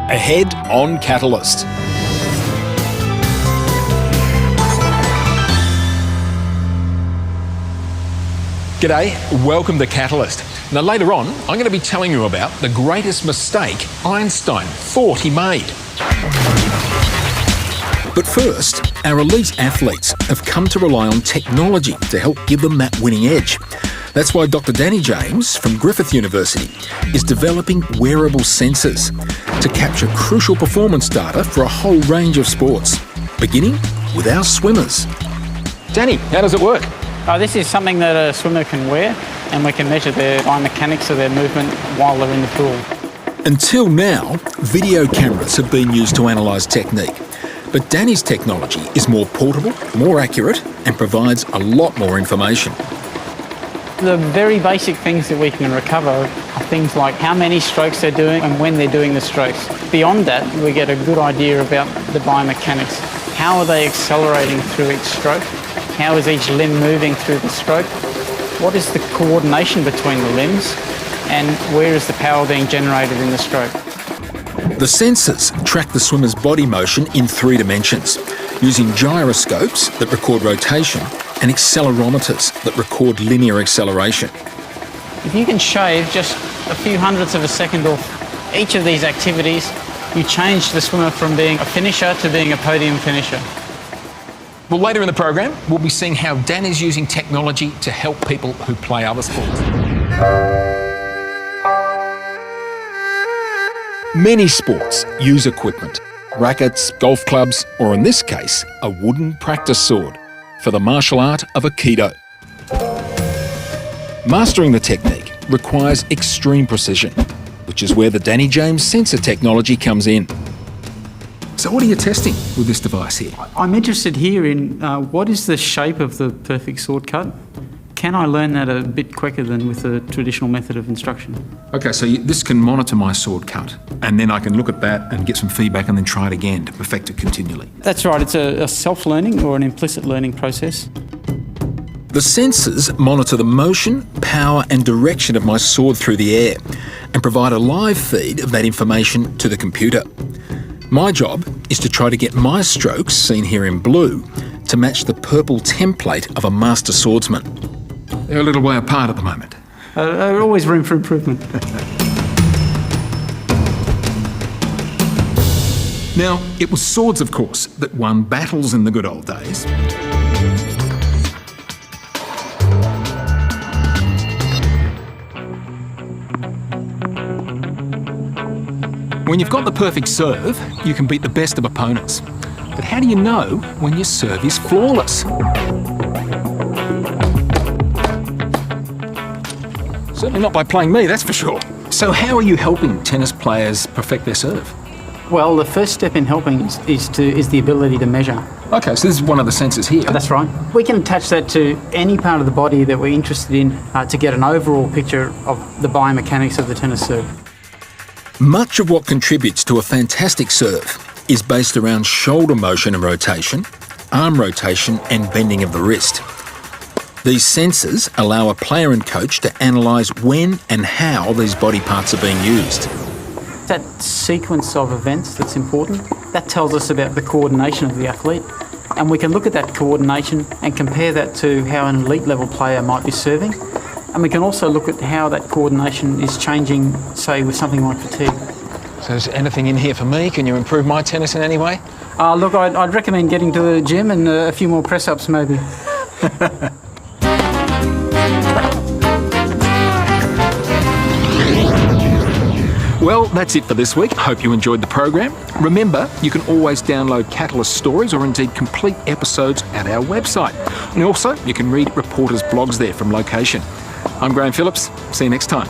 Ahead on Catalyst. G'day, welcome to Catalyst. Now later on, I'm going to be telling you about the greatest mistake Einstein thought he made. But first, our elite athletes have come to rely on technology to help give them that winning edge. That's why Dr. Danny James from Griffith University is developing wearable sensors to capture crucial performance data for a whole range of sports, beginning with our swimmers. Danny, how does it work? This is something that a swimmer can wear, and we can measure their biomechanics of their movement while they're in the pool. Until now, video cameras have been used to analyse technique. But Danny's technology is more portable, more accurate, and provides a lot more information. The very basic things that we can recover are things like how many strokes they're doing and when they're doing the strokes. Beyond that, we get a good idea about the biomechanics. How are they accelerating through each stroke? How is each limb moving through the stroke? What is the coordination between the limbs? And where is the power being generated in the stroke? The sensors track the swimmer's body motion in 3 dimensions, using gyroscopes that record rotation and accelerometers that record linear acceleration. If you can shave just a few hundredths of a second off each of these activities, you change the swimmer from being a finisher to being a podium finisher. Well, later in the program, we'll be seeing how Dan is using technology to help people who play other sports. Many sports use equipment, rackets, golf clubs, or in this case, a wooden practice sword for the martial art of Aikido. Mastering the technique requires extreme precision, which is where the Danny James sensor technology comes in. So what are you testing with this device here? I'm interested here in what is the shape of the perfect sword cut? Can I learn that a bit quicker than with the traditional method of instruction? Okay, so this can monitor my sword cut, and then I can look at that and get some feedback and then try it again to perfect it continually. That's right, it's a self-learning or an implicit learning process. The sensors monitor the motion, power and direction of my sword through the air and provide a live feed of that information to the computer. My job is to try to get my strokes, seen here in blue, to match the purple template of a master swordsman. They're a little way apart at the moment. Always room for improvement. Now, it was swords, of course, that won battles in the good old days. When you've got the perfect serve, you can beat the best of opponents. But how do you know when your serve is flawless? Certainly not by playing me, that's for sure. So how are you helping tennis players perfect their serve? Well, the first step in helping is the ability to measure. Okay, so this is one of the sensors here. That's right. We can attach that to any part of the body that we're interested in to get an overall picture of the biomechanics of the tennis serve. Much of what contributes to a fantastic serve is based around shoulder motion and rotation, arm rotation and bending of the wrist. These sensors allow a player and coach to analyse when and how these body parts are being used. That sequence of events that's important, that tells us about the coordination of the athlete, and we can look at that coordination and compare that to how an elite level player might be serving. And we can also look at how that coordination is changing, say, with something like fatigue. So is anything in here for me? Can you improve my tennis in any way? Look, I'd recommend getting to the gym and a few more press-ups maybe. Well, that's it for this week. Hope you enjoyed the program. Remember, you can always download Catalyst stories or indeed complete episodes at our website. And also, you can read reporters' blogs there from location. I'm Graham Phillips. See you next time.